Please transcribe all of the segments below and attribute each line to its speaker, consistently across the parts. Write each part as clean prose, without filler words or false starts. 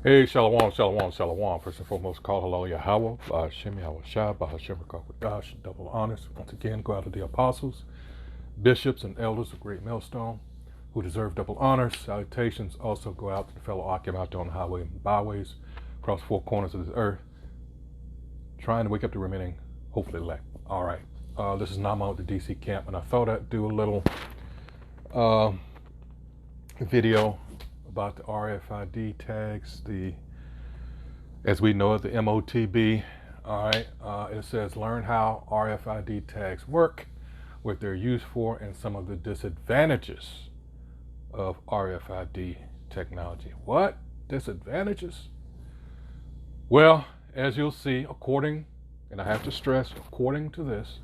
Speaker 1: Hey, Shalom, Shalom, Shalom. First and foremost, call hello Yahweh, Bahashem Yahweh Shai, Bahashem Rakakadash, double honors. Once again, go out to the apostles, bishops, and elders of Great Millstone who deserve double honors. Salutations also go out to the fellow Akim out there on the highway and byways across four corners of this earth, trying to wake up the remaining, hopefully, elect. All right. This is Nama at the DC camp, and I thought I'd do a little video about the RFID tags, as we know it, the MOTB. All right, it says learn how RFID tags work, what they're used for, and some of the disadvantages of RFID technology. What disadvantages? Well, as you'll see, according, and I have to stress, according to this,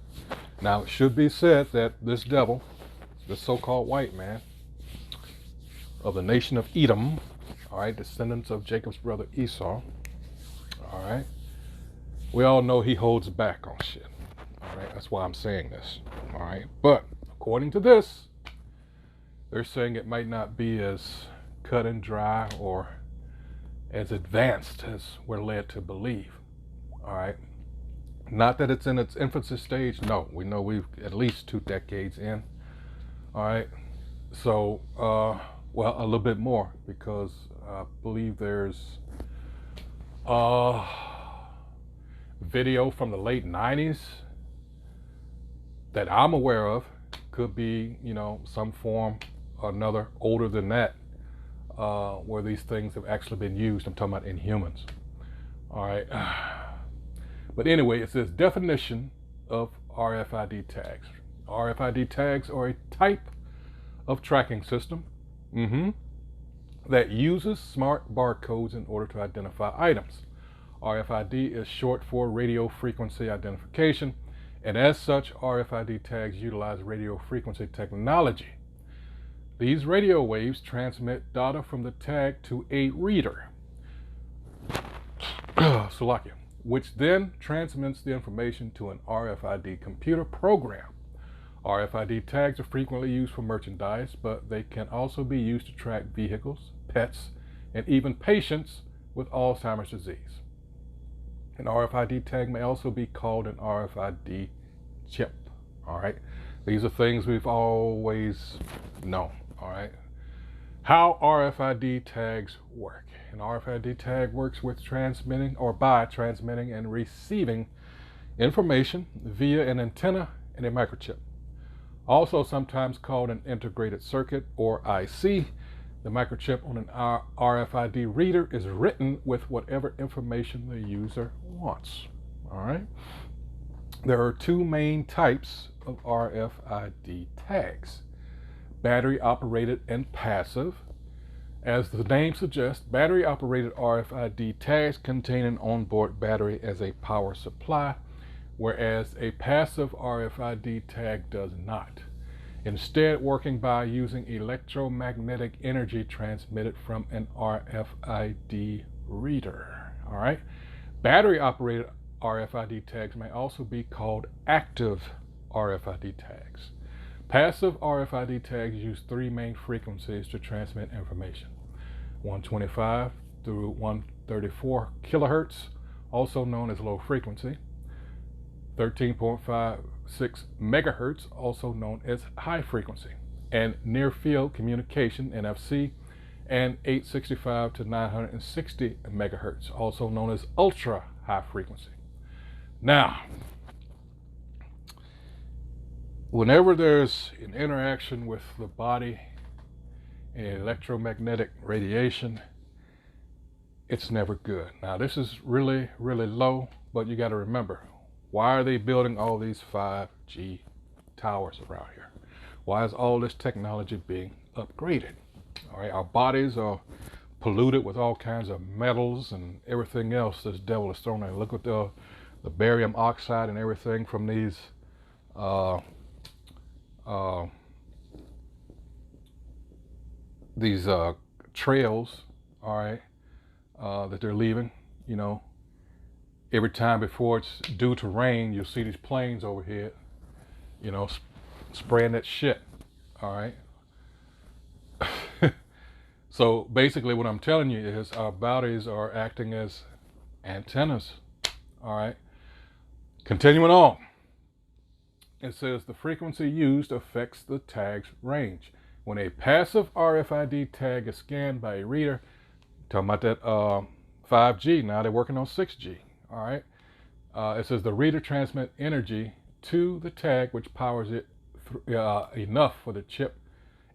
Speaker 1: now it should be said that this devil, this so-called white man, of the nation of Edom, all right, descendants of Jacob's brother Esau, all right, we all know he holds back on shit, all right, that's why I'm saying this, all right, but according to this, they're saying it might not be as cut and dry or as advanced as we're led to believe, all right, not that it's in its infancy stage, no, we know we've at least 2 decades in, all right, so, well, a little bit more, because I believe there's video from the late 90s that I'm aware of. Could be, some form or another older than that, where these things have actually been used. I'm talking about in humans. All right. But anyway, it says definition of RFID tags. RFID tags are a type of tracking system that uses smart barcodes in order to identify items. RFID is short for radio frequency identification, and as such, RFID tags utilize radio frequency technology. These radio waves transmit data from the tag to a reader, Slovakia, which then transmits the information to an RFID computer program. RFID tags are frequently used for merchandise, but they can also be used to track vehicles, pets, and even patients with Alzheimer's disease. An RFID tag may also be called an RFID chip. All right, these are things we've always known. All right, how RFID tags work. An RFID tag works with transmitting or by transmitting and receiving information via an antenna and a microchip. Also sometimes called an integrated circuit or IC, the microchip on an RFID reader is written with whatever information the user wants. All right. There are 2 main types of RFID tags: battery operated and passive. As the name suggests, battery operated RFID tags contain an onboard battery as a power supply, whereas a passive RFID tag does not. Instead, working by using electromagnetic energy transmitted from an RFID reader. All right. Battery operated RFID tags may also be called active RFID tags. Passive RFID tags use 3 main frequencies to transmit information: 125 through 134 kilohertz, also known as low frequency; 13.56 megahertz, also known as high frequency; and near field communication, NFC; and 865 to 960 megahertz, also known as ultra high frequency. Now, whenever there's an interaction with the body and electromagnetic radiation, it's never good. Now, this is really, really low, but you got to remember, why are they building all these 5G towers around here? Why is all this technology being upgraded? All right, our bodies are polluted with all kinds of metals and everything else this devil is throwing in. Look at the barium oxide and everything from these trails, all right, that they're leaving. Every time before it's due to rain, you'll see these planes overhead, spraying that shit, all right? So basically what I'm telling you is our bodies are acting as antennas. All right. Continuing on. It says the frequency used affects the tag's range. When a passive RFID tag is scanned by a reader, talking about that 5G, now they're working on 6G. All right. It says the reader transmits energy to the tag, which powers it enough for the chip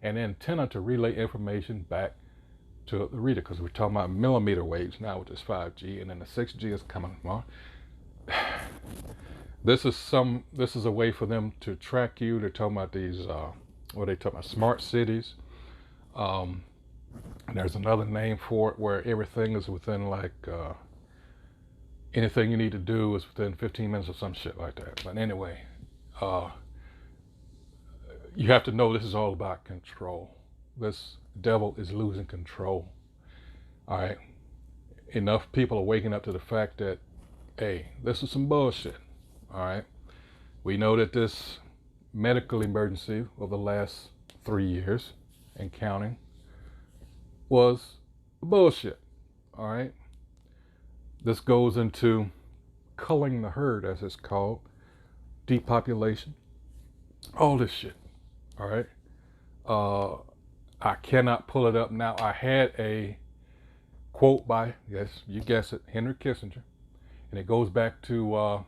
Speaker 1: and antenna to relay information back to the reader, because we're talking about millimeter waves now with this 5G, and then the 6G is coming along. This is a way for them to track you. They're talking about these what are they talking about? Smart cities. There's another name for it where everything is within like anything you need to do is within 15 minutes or some shit like that. But anyway, you have to know this is all about control. This devil is losing control. All right. Enough people are waking up to the fact that, hey, this is some bullshit. All right. We know that this medical emergency of the last 3 years and counting was bullshit. All right. This goes into culling the herd, as it's called, depopulation, all this shit. All right. I cannot pull it up now. I had a quote by, yes, you guessed it, Henry Kissinger, and it goes back to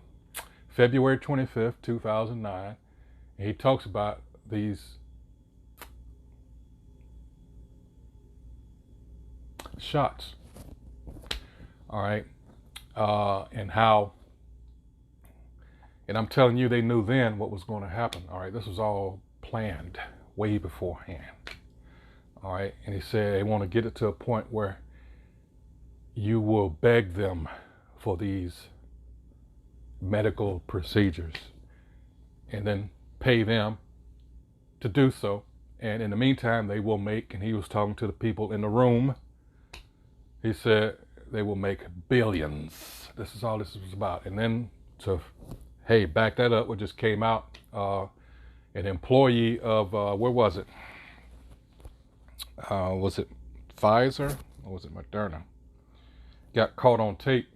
Speaker 1: February 25th, 2009, and he talks about these shots, all right, and how, and I'm telling you, they knew then what was going to happen, all right. This was all planned way beforehand, all right. And he said they want to get it to a point where you will beg them for these medical procedures and then pay them to do so. And in the meantime, they will make, and he was talking to the people in the room, he said they will make billions. This is all this was about. And then to, hey, back that up, what just came out, an employee of, where was it? Was it Pfizer or was it Moderna? Got caught on tape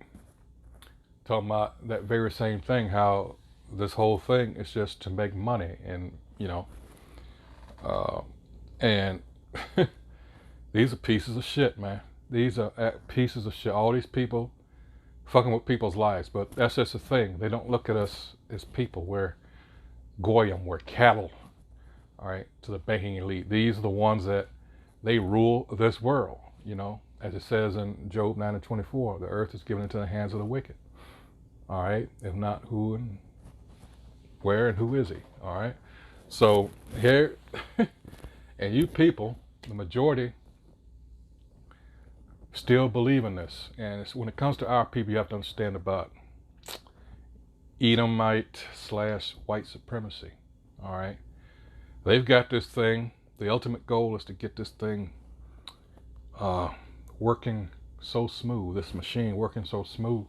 Speaker 1: talking about that very same thing, how this whole thing is just to make money. And, you know, and these are pieces of shit, man. These are pieces of shit. All these people fucking with people's lives. But that's just the thing. They don't look at us as people. We're goyim. We're cattle. All right. To the banking elite. These are the ones that they rule this world. You know, as it says in Job 9:24, the earth is given into the hands of the wicked. All right. If not, who and where and who is he? All right. So here, and you people, the majority, still believe in this. And it's, when it comes to our people, you have to understand about Edomite / white supremacy. All right. They've got this thing. The ultimate goal is to get this thing working so smooth, this machine working so smooth.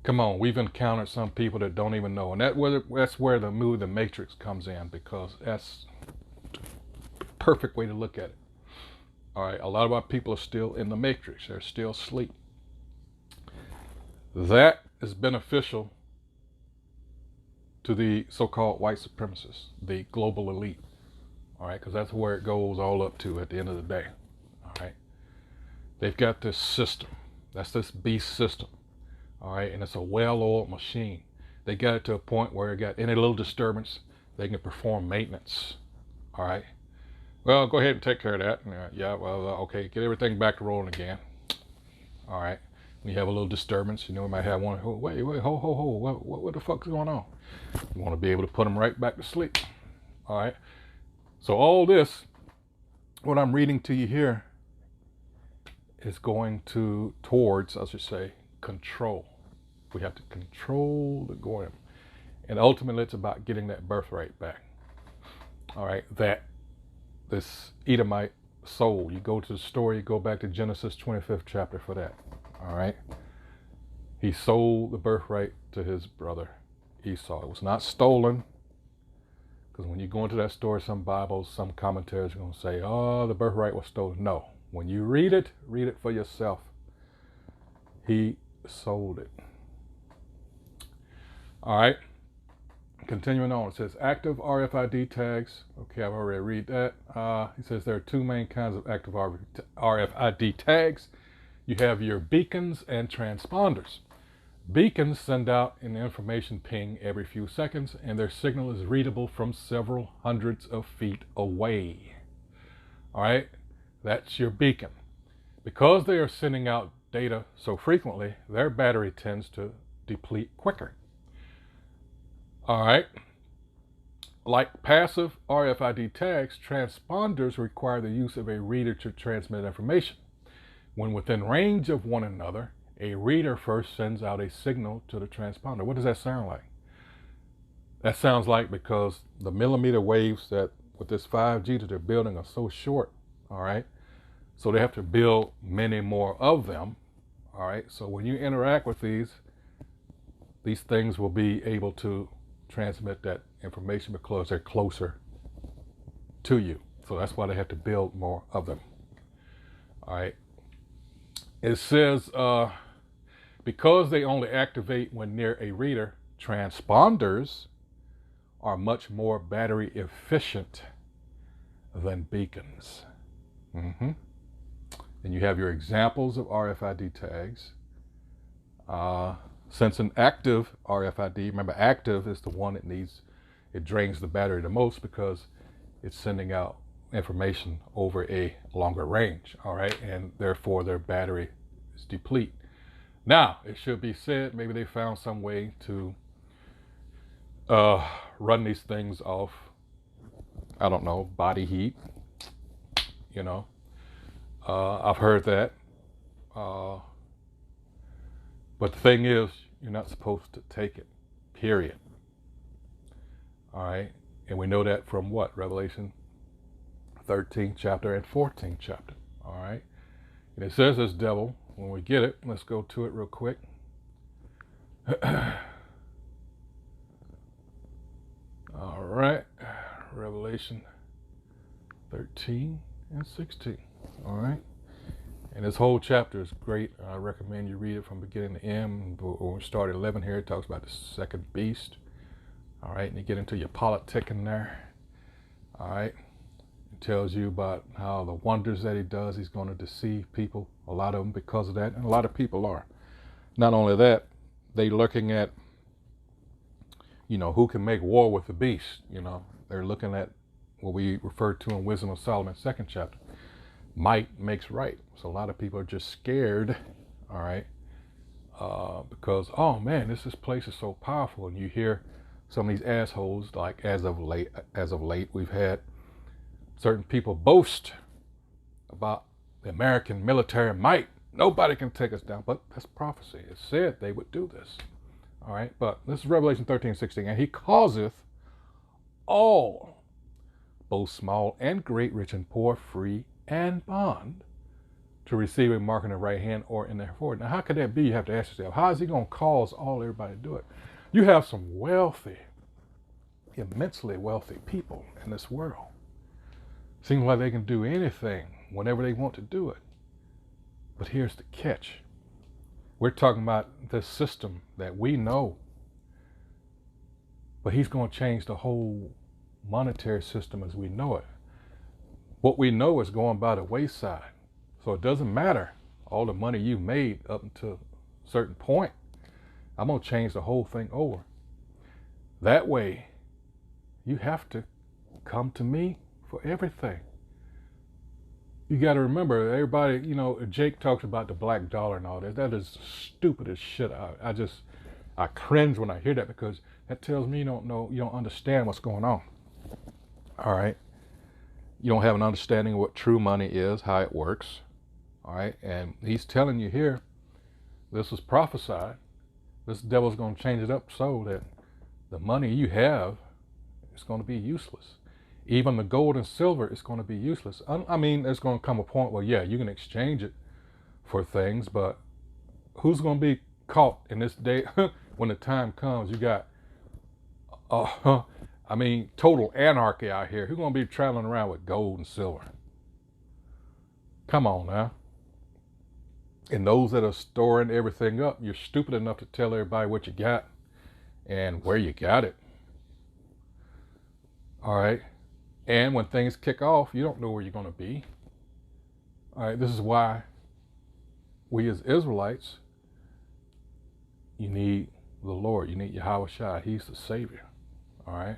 Speaker 1: Come on, we've encountered some people that don't even know. And that's where the movie The Matrix comes in, because that's the perfect way to look at it. All right, a lot of our people are still in the Matrix. They're still asleep. That is beneficial to the so-called white supremacists, the global elite. All right, because that's where it goes all up to at the end of the day. All right, they've got this system. That's this beast system. All right, and it's a well-oiled machine. They got it to a point where it got any little disturbance, they can perform maintenance. All right. Well, go ahead and take care of that. Yeah, well, okay, get everything back to rolling again. All right. When you have a little disturbance, you know, we might have one. Wait, what the fuck is going on? You want to be able to put them right back to sleep. All right. So all this, what I'm reading to you here, is going towards, I should say, control. We have to control the goyim. And ultimately, it's about getting that birthright back. All right. That this Edomite soul. You go to the story, you go back to Genesis 25th chapter for that. All right. He sold the birthright to his brother Esau. It was not stolen. Because when you go into that story, some Bibles, some commentaries are going to say, oh, the birthright was stolen. No, When you read it for yourself. He sold it. All right. Continuing on, it says active RFID tags. Okay, I've already read that. He says there are two main kinds of active RFID tags. You have your beacons and transponders. Beacons send out an information ping every few seconds, and their signal is readable from several hundreds of feet away. All right, that's your beacon. Because they are sending out data so frequently, their battery tends to deplete quicker. All right. Like passive RFID tags, transponders require the use of a reader to transmit information. When within range of one another, a reader first sends out a signal to the transponder. What does that sound like? That sounds like because the millimeter waves that with this 5G that they're building are so short, all right? So they have to build many more of them, all right? So when you interact with these things will be able to transmit that information because they're closer to you. So that's why they have to build more of them. All right. It says because they only activate when near a reader, transponders are much more battery efficient than beacons. And you have your examples of RFID tags. Since an active RFID, remember active is the one it drains the battery the most because it's sending out information over a longer range, all right? And therefore their battery is deplete. Now, it should be said, maybe they found some way to run these things off, I don't know, body heat, you know. I've heard that. But the thing is, you're not supposed to take it, period. All right? And we know that from what? Revelation 13th chapter and 14th chapter. All right? And it says this devil, when we get it, let's go to it real quick. All right. Revelation 13 and 16. All right? And this whole chapter is great. I recommend you read it from beginning to end. When we start at 11 here, it talks about the second beast. All right, and you get into your politic in there. All right, it tells you about how the wonders that he does, he's going to deceive people, a lot of them because of that, and a lot of people are. Not only that, they looking at, who can make war with the beast. They're looking at what we refer to in Wisdom of Solomon, 2nd chapter. Might makes right. So a lot of people are just scared, all right, because, oh man, this place is so powerful. And you hear some of these assholes, like as of late, we've had certain people boast about the American military might. Nobody can take us down, but that's prophecy. It said they would do this, all right. But this is Revelation 13:16, and he causeth all, both small and great, rich and poor, free and bond, to receive a mark in the right hand or in their forehead. Now, how could that be? You have to ask yourself, how is he going to cause everybody to do it? You have some wealthy, immensely wealthy people in this world. Seems like they can do anything whenever they want to do it. But here's the catch. We're talking about this system that we know, but he's going to change the whole monetary system as we know it. What we know is going by the wayside. So it doesn't matter all the money you made up until a certain point. I'm going to change the whole thing over. That way, you have to come to me for everything. You got to remember, everybody, Jake talks about the black dollar and all that. That is stupid as shit. I cringe when I hear that because that tells me you don't understand what's going on. All right. You don't have an understanding of what true money is, how it works, all right? And he's telling you here, this was prophesied. This devil's going to change it up so that the money you have is going to be useless. Even the gold and silver is going to be useless. I mean, there's going to come a point where, yeah, you can exchange it for things, but who's going to be caught in this day when the time comes? You got total anarchy out here. Who's going to be traveling around with gold and silver? Come on now. And those that are storing everything up, you're stupid enough to tell everybody what you got and where you got it. All right. And when things kick off, you don't know where you're going to be. All right. This is why we as Israelites, you need the Lord. You need Yahweh Shai. He's the Savior. All right.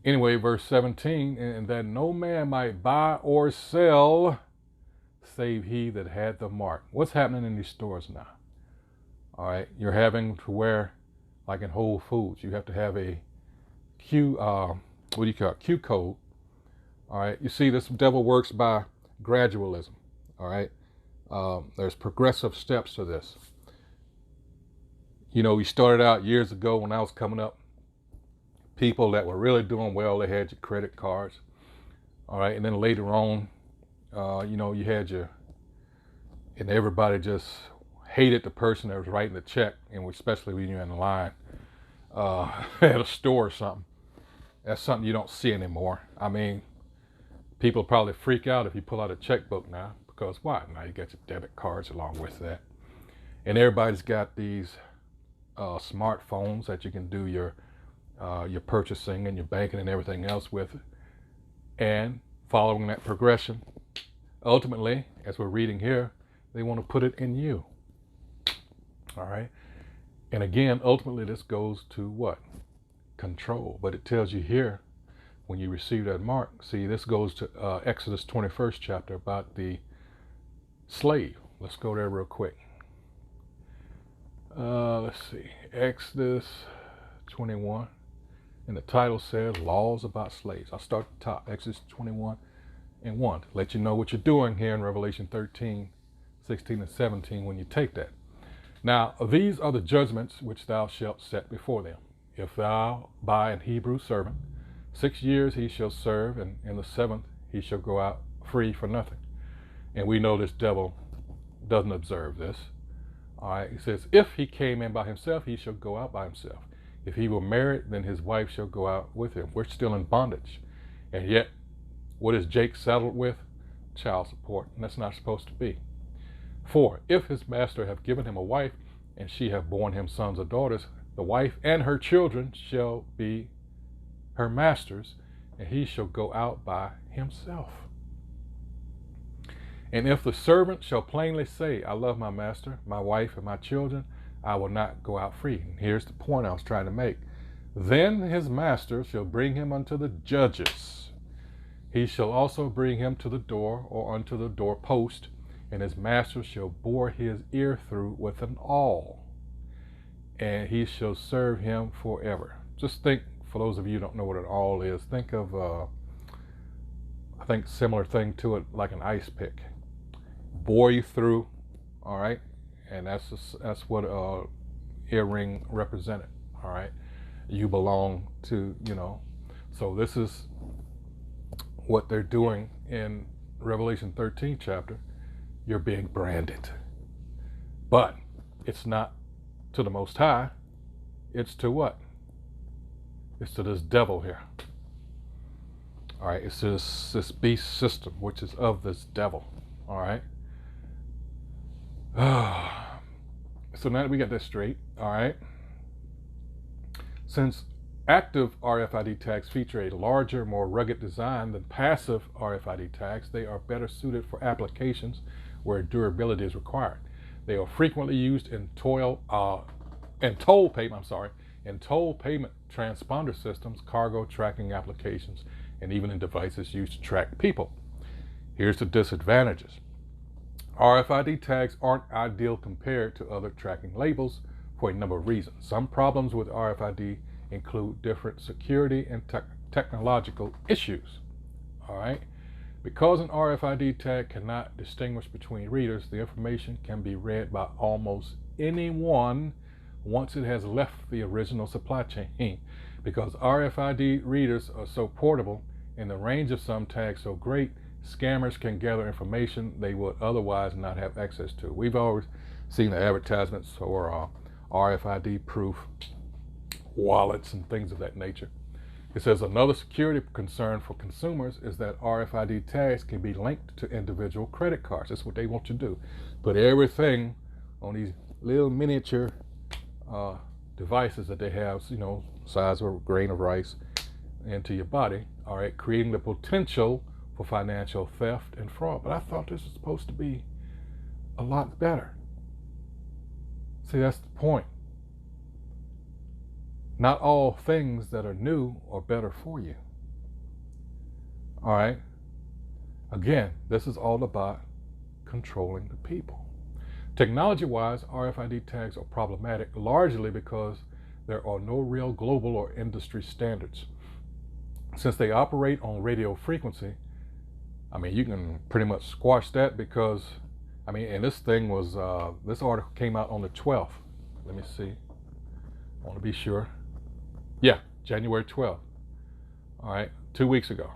Speaker 1: Anyway, verse 17, and that no man might buy or sell save he that had the mark. What's happening in these stores now? All right. You're having to wear, like in Whole Foods, you have to have a Q code. All right. You see, this devil works by gradualism. All right. There's progressive steps to this. You know, we started out years ago when I was coming up. People that were really doing well, they had your credit cards. All right. And then later on, you had and everybody just hated the person that was writing the check, and especially when you're in line at a store or something. That's something you don't see anymore. I mean, people probably freak out if you pull out a checkbook now, because why? Now you got your debit cards along with that. And everybody's got these smartphones that you can do your purchasing and your banking and everything else with. And following that progression, ultimately, as we're reading here, they want to put it in you. All right. And again, ultimately, this goes to what? Control. But it tells you here, when you receive that mark, see, this goes to Exodus 21st chapter about the slave. Let's go there real quick. Let's see. Exodus 21. And the title says Laws About Slaves. I'll start at the top. Exodus 21 and 1. To let you know what you're doing here in Revelation 13, 16, and 17 when you take that. Now, these are the judgments which thou shalt set before them. If thou buy an Hebrew servant, 6 years he shall serve, and in the 7th he shall go out free for nothing. And we know this devil doesn't observe this. All right, he says, if he came in by himself, he shall go out by himself. If he were married, then his wife shall go out with him. We're still in bondage. And yet, what is Jake saddled with? Child support. And that's not supposed to be. 4, if his master have given him a wife, and she have borne him sons or daughters, the wife and her children shall be her master's, and he shall go out by himself. And if the servant shall plainly say, I love my master, my wife, and my children, I will not go out free. And here's the point I was trying to make. Then his master shall bring him unto the judges. He shall also bring him to the door or unto the doorpost, and his master shall bore his ear through with an awl, and he shall serve him forever. Just think, for those of you who don't know what an awl is, think of, I think similar thing to it, like an ice pick. Bore you through, all right? And that's what earring represented, all right? You belong to, So this is what they're doing in Revelation 13 chapter. You're being branded. But it's not to the Most High. It's to what? It's to this devil here. All right, it's this beast system, which is of this devil. All right. So now that we got that straight, all right. Since active RFID tags feature a larger, more rugged design than passive RFID tags, they are better suited for applications where durability is required. They are frequently used in toll payment transponder systems, cargo tracking applications, and even in devices used to track people. Here's the disadvantages. RFID tags aren't ideal compared to other tracking labels for a number of reasons. Some problems with RFID include different security and technological issues. All right. Because an RFID tag cannot distinguish between readers, the information can be read by almost anyone once it has left the original supply chain. Because RFID readers are so portable and the range of some tags so great, scammers can gather information they would otherwise not have access to. We've always seen the advertisements for RFID proof wallets and things of that nature. It says another security concern for consumers is that RFID tags can be linked to individual credit cards. That's what they want you to do. Put everything on these little miniature devices that they have, size of a grain of rice, into your body, all right, creating the potential for financial theft and fraud. But I thought this was supposed to be a lot better. See, that's the point. Not all things that are new are better for you. All right? Again, this is all about controlling the people. Technology-wise, RFID tags are problematic largely because there are no real global or industry standards. Since they operate on radio frequency, you can pretty much squash that because, and this thing was, this article came out on the 12th. Let me see. I want to be sure. Yeah, January 12th. All right, 2 weeks ago.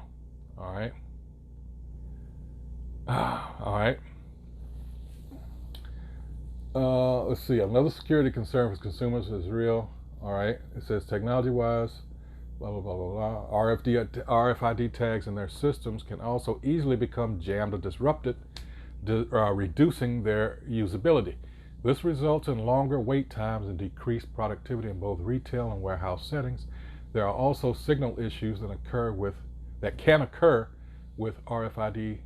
Speaker 1: All right. All right. Let's see. Another security concern for consumers is real. All right. It says technology-wise, blah, blah, blah, blah, blah. RFID tags in their systems can also easily become jammed or disrupted, reducing their usability. This results in longer wait times and decreased productivity in both retail and warehouse settings. There are also signal issues that can occur with RFID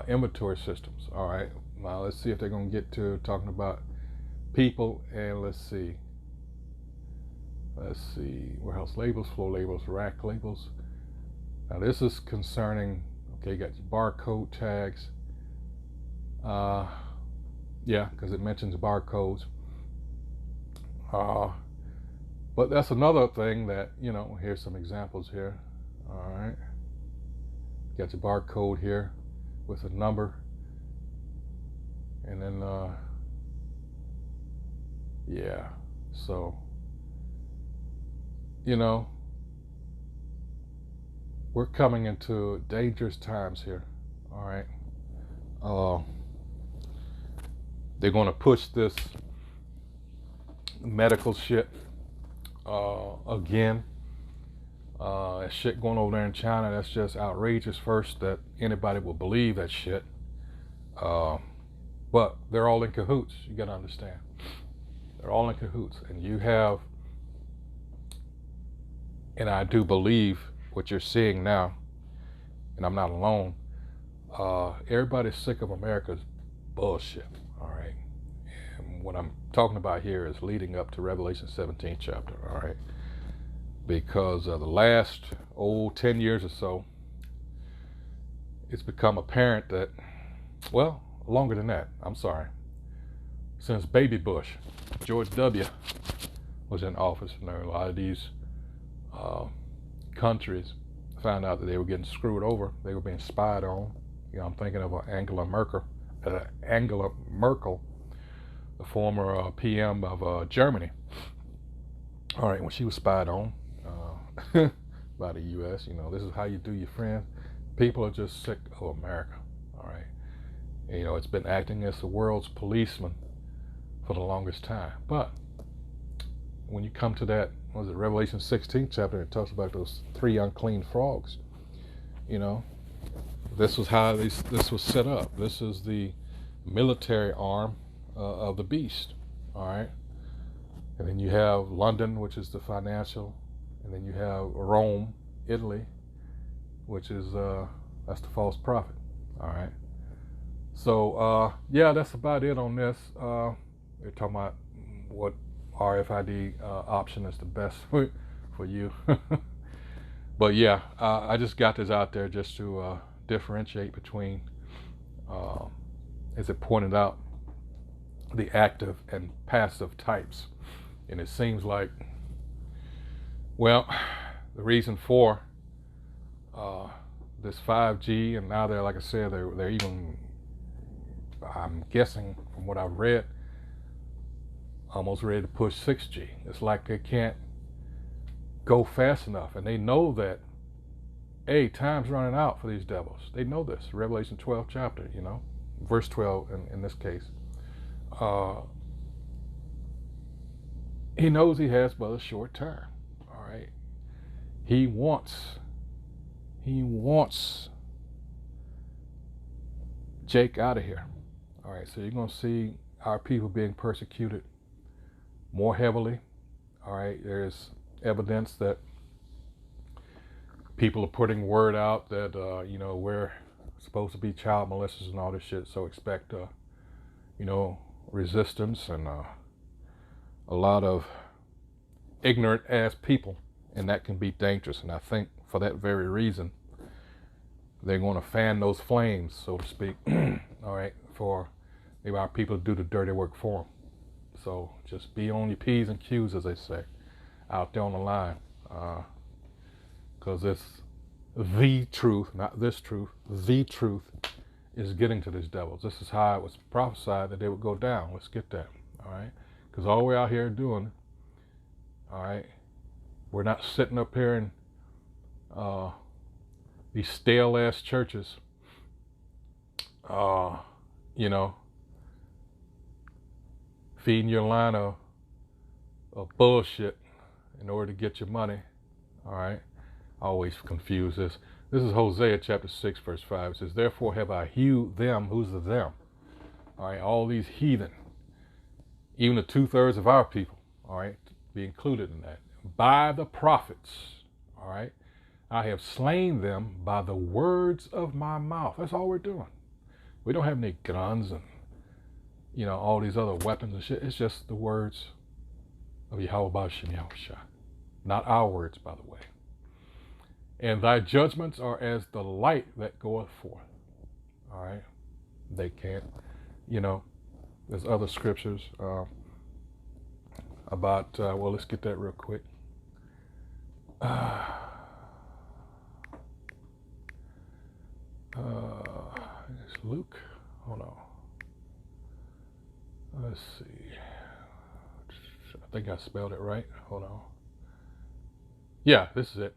Speaker 1: inventory systems. All right, now let's see if they're going to get to talking about people, and let's see, warehouse labels, floor labels, rack labels. Now this is concerning, okay, you got your barcode tags. Yeah, because it mentions barcodes. But that's another thing that, here's some examples here. All right. Got your barcode here with a number. And then, yeah. So, we're coming into dangerous times here. All right. They're going to push this medical shit again. That shit going over there in China, that's just outrageous first that anybody will believe that shit. But they're all in cahoots. You got to understand. They're all in cahoots. And you have, and I do believe what you're seeing now, and I'm not alone, everybody's sick of America's bullshit. All right. And what I'm talking about here is leading up to Revelation 17th chapter. All right. Because the last 10 years or so, it's become apparent that, well, longer than that, I'm sorry, since Baby Bush, George W. was in office, and a lot of these countries found out that they were getting screwed over. They were being spied on. I'm thinking of Angela Merkel, the former PM of Germany. All right, when she was spied on by the U.S., this is how you do your friends. People are just sick of America. All right, it's been acting as the world's policeman for the longest time. But when you come to that, Revelation 16th chapter, it talks about those 3 unclean frogs. This was how this was set up. This is the military arm of the beast. All right. And then you have London, which is the financial, and then you have Rome, Italy, which is that's the false prophet. All right. So yeah, that's about it on this. They're talking about what RFID option is the best for you. But yeah, I just got this out there just to differentiate between, as it pointed out, the active and passive types. And it seems like, well, the reason for this 5G, and now they're, like I said, they're even, I'm guessing from what I've read, almost ready to push 6G. It's like they can't go fast enough, and they know that, hey, time's running out for these devils. They know this. Revelation 12 chapter, verse 12 in this case. He knows he has but a short term. All right. He wants Jake out of here. All right, so you're going to see our people being persecuted more heavily. All right, there's evidence that people are putting word out that, we're supposed to be child molesters and all this shit. So expect, resistance and a lot of ignorant ass people. And that can be dangerous. And I think for that very reason, they're going to fan those flames, so to speak. All right, for maybe our people to do the dirty work for them. So just be on your P's and Q's, as they say, out there on the line. Because it's the truth, not this truth, the truth is getting to these devils. This is how it was prophesied that they would go down. Let's get that, all right? Because all we're out here doing, all right, we're not sitting up here in these stale-ass churches, feeding your line of bullshit in order to get your money, all right? I always confuse this. This is Hosea chapter 6, verse 5. It says, therefore have I hewed them, who's the them? All right, all these heathen, even the 2/3 of our people, all right, be included in that, by the prophets, all right? I have slain them by the words of my mouth. That's all we're doing. We don't have any guns and, all these other weapons and shit. It's just the words of Yahweh B'Shem Yahushua. Not our words, by the way. And thy judgments are as the light that goeth forth. All right? They can't, there's other scriptures about, let's get that real quick. It's Luke. Hold on. Let's see. I think I spelled it right. Hold on. Yeah, this is it.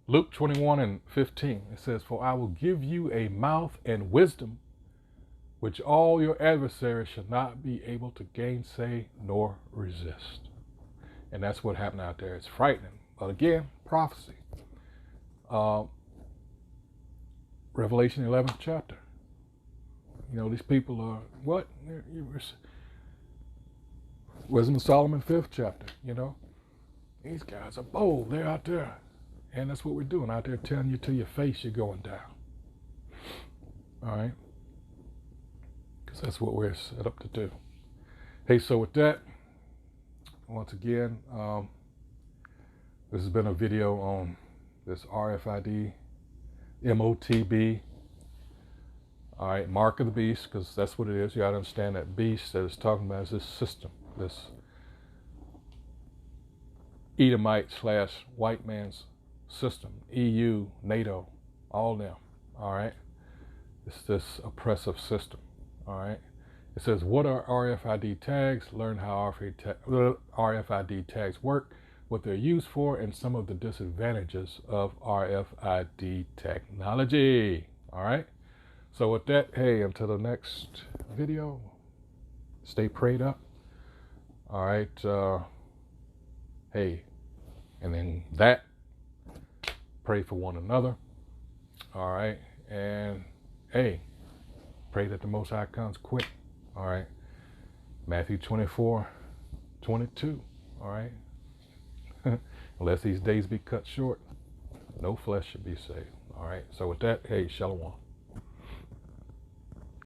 Speaker 1: Luke 21:15. It says, for I will give you a mouth and wisdom, which all your adversaries shall not be able to gainsay nor resist. And that's what happened out there. It's frightening. But again, prophecy. Revelation 11th chapter. These people are, what? Wisdom of Solomon 5th chapter, These guys are bold. They're out there. And that's what we're doing out there, telling you to your face you're going down. All right? Because that's what we're set up to do. Hey, so with that, once again, this has been a video on this RFID, MOTB, all right, mark of the beast, because that's what it is. You got to understand that beast that it's talking about is this system, this Edomite / white man's system, EU, NATO, all them, all right? It's this oppressive system, all right? It says, what are RFID tags? Learn how RFID tags work, what they're used for, and some of the disadvantages of RFID technology, all right? So with that, hey, until the next video, stay prayed up, all right? Hey, and then that, pray for one another, all right? And hey, pray that the Most High comes quick, all right? Matthew 24:22, all right? Unless these days be cut short, no flesh should be saved, all right? So with that, hey, shalom.